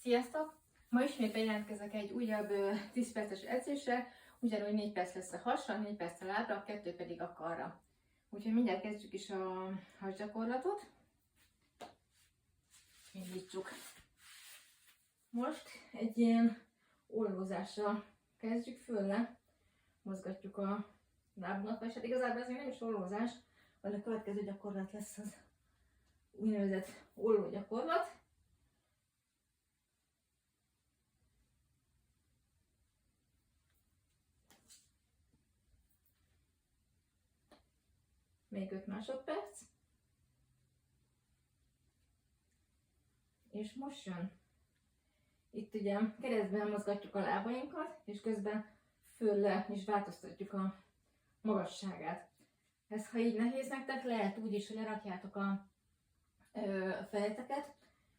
Sziasztok! Ma ismét bejelentkezek egy újabb 10 perces edzésre, ugyanúgy 4 perc lesz a hasra, 4 perc a lábra, 2 pedig a karra. Úgyhogy mindjárt kezdjük is a hasgyakorlatot. Indítsuk. Most egy ilyen ollózással kezdjük föl le, mozgatjuk a lábunkat, vagy hát igazából ez még nem is ollózás, hanem a következő gyakorlat lesz az úgynevezett olló gyakorlat. Még 5 másodperc. És most jön. Itt ugye keresztben mozgatjuk a lábainkat, és közben föl is változtatjuk a magasságát. Ez, ha így nehéz nektek, lehet úgy is, hogy lerakjátok a fejeteket.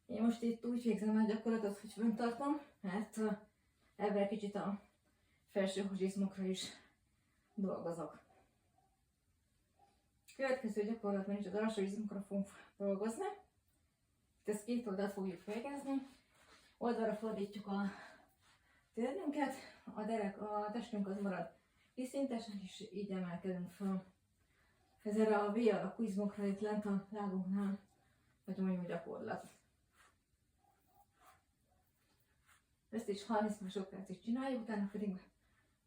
Én most itt úgy végzem a gyakorlatot, hogy fönt tartom, mert ebben kicsit a felső húsizmokra is dolgozok. Következő gyakorlatban is az alsó izmokra fogunk dolgozni. Itt ezt két oldalt fogjuk végezni. Oldalra fordítjuk a térünket, a testünk az marad viszintesen, és így emelkedünk fel. Ez erre a V alakú izmokra itt lent a lábunknál nagyon jó gyakorlat. Ezt is 30 másodpercig csináljuk, utána pedig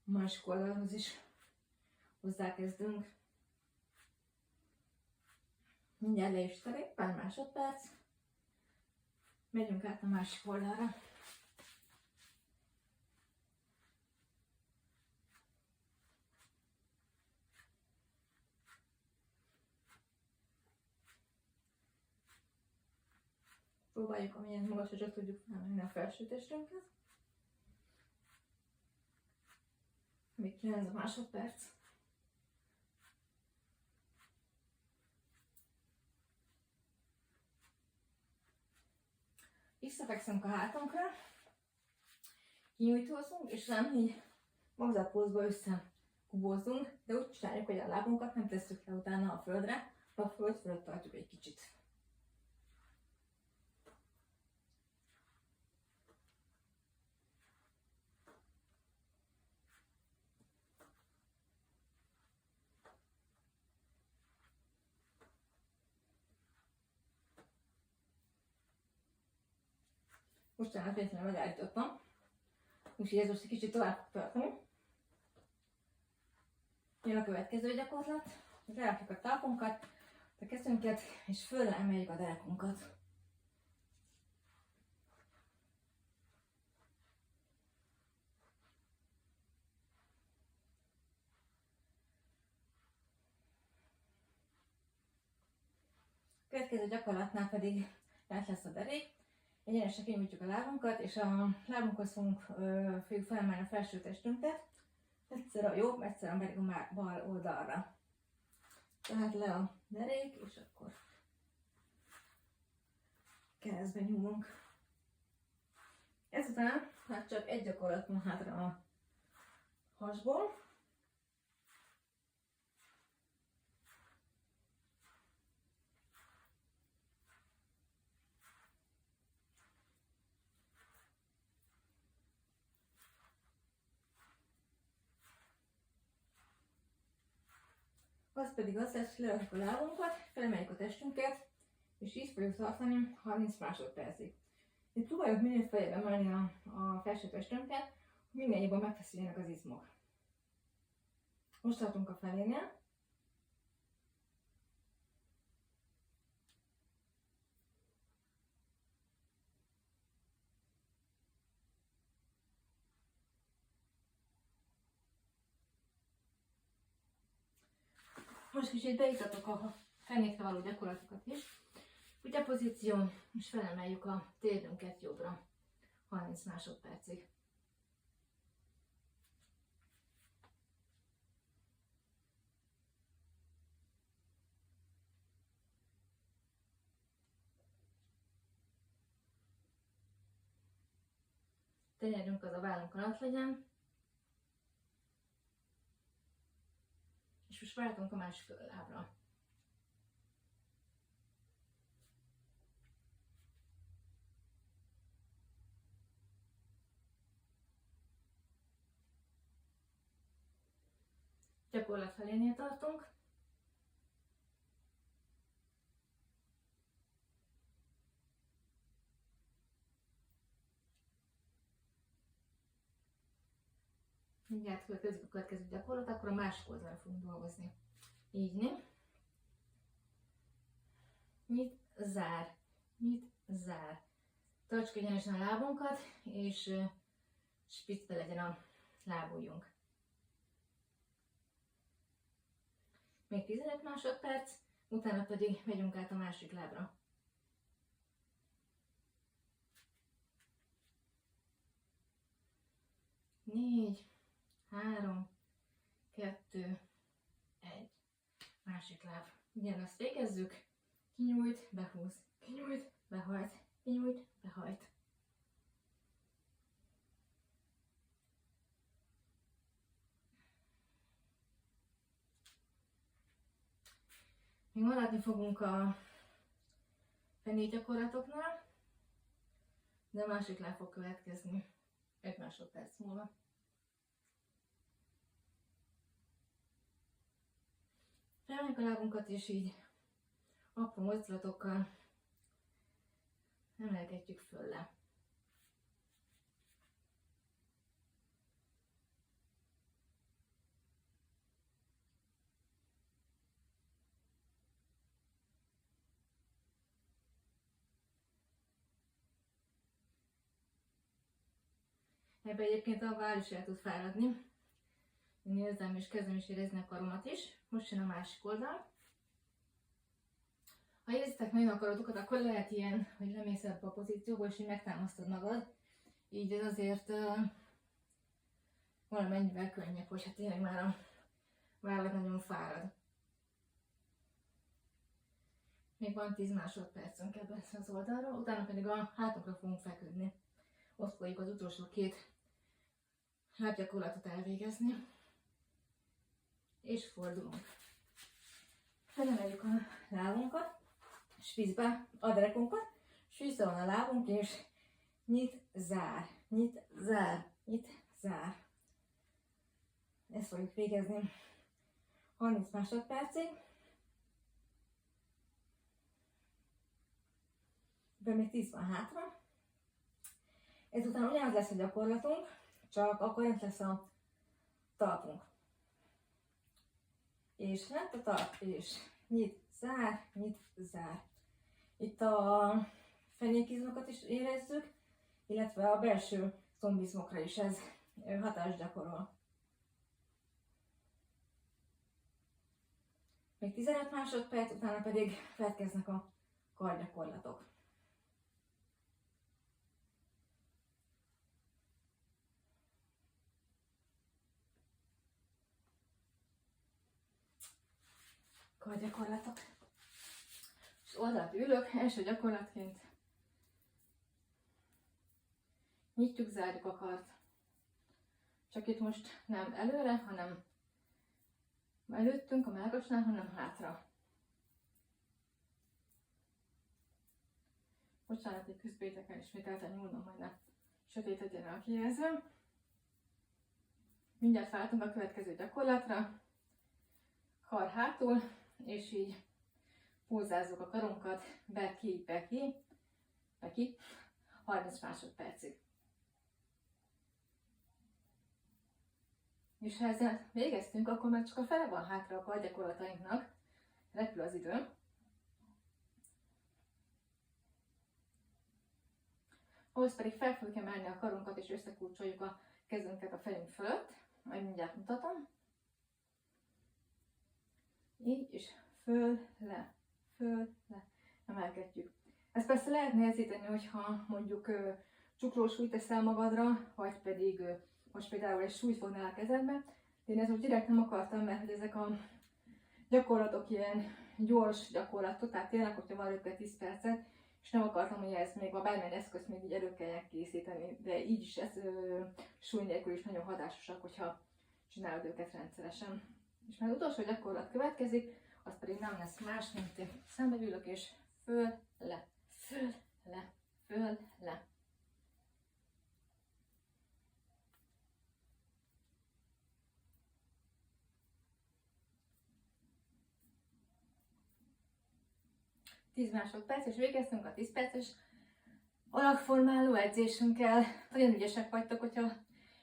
a másik oldalhoz is hozzákezdünk. Mindjárt le is terek, pár másodperc. Megyünk át a másik oldalra. Próbáljuk, amilyen magasra csak tudjuk felmenni a felső testünket. Még 9 másodperc. Visszafekszünk a hátunkra, kinyújtózunk, és nem így magzatpózba összekubózunk, de úgy csináljuk, hogy a lábunkat nem tesszük le utána a földre, a föld fölött tartjuk egy kicsit. Mostanában véletlenül megállítottam, úgyhogy ez most egy kicsit tovább fog tartani. Jön a következő gyakorlat, lerakjuk a talpunkat, a kezünket, és föl emeljük a derekunkat. A következő gyakorlatnál pedig lent lesz a derék. Egyenesen kinyújtjuk a lábunkat, és a lábunkhoz fogjuk felemelni a felső testünket. Egyszer a jobb, egyszer pedig a bal oldalra. Tehát le a derék, és akkor keresztbe nyúlunk. Ezután hát csak egy gyakorlat van hátra a hasból. Az pedig az lesz, hogy lerakjuk a lábunkat, felemeljük a testünket, és így fogjuk tartani 30 másodpercig. Itt próbáljuk minél feljebb emelni a felső testünket, hogy minél jobban megfeszüljenek az izmok. Most tartunk a felénél. Most kicsit beiktatok a fenékre való gyakorlatokat is. Kutya pozíció, és felemeljük a térünket jobbra 30 másodpercig. Tenyerünk az a vállunk alatt legyen. És most váltunk a másik lábra. Gyakorlat felénél tartunk. Mindjárt következik a következő gyakorlat, akkor a másik oldalra fogunk dolgozni. Így, né? Nyit, zár, nyit, zár. Tartsuk egyenesen a lábunkat, és spicbe legyen a lábujjunk. Még 15 másodperc, utána pedig megyünk át a másik lábra. 4, 3, 2, 1. Másik láb. Ugyanazt végezzük. Kinyújt, behúz. Kinyújt, behajt. Kinyújt, behajt. Még maradni fogunk a fenékgyakorlatoknál, de a másik láb fog következni 5 másodperc múlva. Felmeljük a lábunkat, és így apró mozdulatokkal emelkedjük föl le. Ebben egyébként a váll is el tud fáradni. Én érzem és kezdem is érezni a karomat is. Most jön a másik oldal. Ha érzitek nagyon a karotokat, akkor lehet ilyen, hogy lemész ebbe a pozícióba, és így megtámasztod magad. Így ez azért valamennyivel könnyebb, hogy hát tényleg már a vállad nagyon fárad. Még van 10 másodpercünk ebben az oldalról, utána pedig a hátunkra fogunk feküdni. Ott fogjuk az utolsó 2 lábgyakorlatot elvégezni. És fordulunk. Felemeljük a lábunkat, spicbe a derekunkat, és vissza van a lábunk, és nyit, zár, nyit, zár, nyit, zár. Ezt fogjuk végezni 30 másodpercig. De még 10 van hátra. Ezután ugyanaz lesz a gyakorlatunk, csak akkor itt lesz a talpunk. És lent a talp, és nyit, zár, nyit, zár. Itt a fenékizmokat is érezzük, illetve a belső szombizmokra is ez hatást gyakorol. Még 15 másodperc, utána pedig következnek a kargyakorlatok. Kargyakorlatok. És oldalt ülök, első gyakorlatként nyitjuk, zárjuk a kart. Csak itt most nem előre, hanem előttünk a mellkasnál, hanem hátra. Bocsánat, hogy közbétek el ismételten nyúlnom, hogy ne sötétedjen el a kijelző. Mindjárt váltunk a következő gyakorlatra. Kar hátul, és így pulzázzuk a karunkat, be, ki, be, ki, be, ki, 30 másodpercig. És ha ezzel végeztünk, akkor már csak a fele van hátra a kargyakorlatainknak, repül az idő. Ahhoz pedig fel fogjuk emelni a karunkat, és összekulcsoljuk a kezünket a fejünk fölött, majd mindjárt mutatom. Így, és föl, le, emelkedjük. Ezt persze lehet nehezíteni, hogyha mondjuk csuklós súlyt teszel magadra, vagy pedig most például egy súlyt fognál a kezedbe. Én ezt most direkt nem akartam, mert hogy ezek a gyakorlatok ilyen gyors gyakorlatok, tehát tényleg, hogyha van rögtön 10 percet, és nem akartam, hogy ez még a bármilyen eszközt még így elő kelljen készíteni, de így is ez súly nélkül is nagyon hatásosak, hogyha csinálod őket rendszeresen. És már az utolsó gyakorlat következik, az pedig nem lesz más, mint én szembe ülök, és föl, le, föl, le, föl, le. 10 másodperc, és végeztünk a 10 perces alakformáló edzésünkkel. Nagyon ügyesek vagytok, hogyha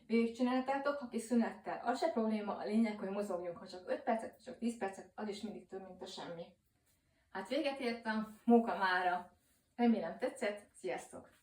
végigcsináltátok, ha kis szünettel. Az se probléma, a lényeg, hogy mozogjunk, ha csak 5 percet, csak 10 percet, az is mindig több, mint a semmi. Hát véget ért a móka mára. Remélem tetszett, sziasztok!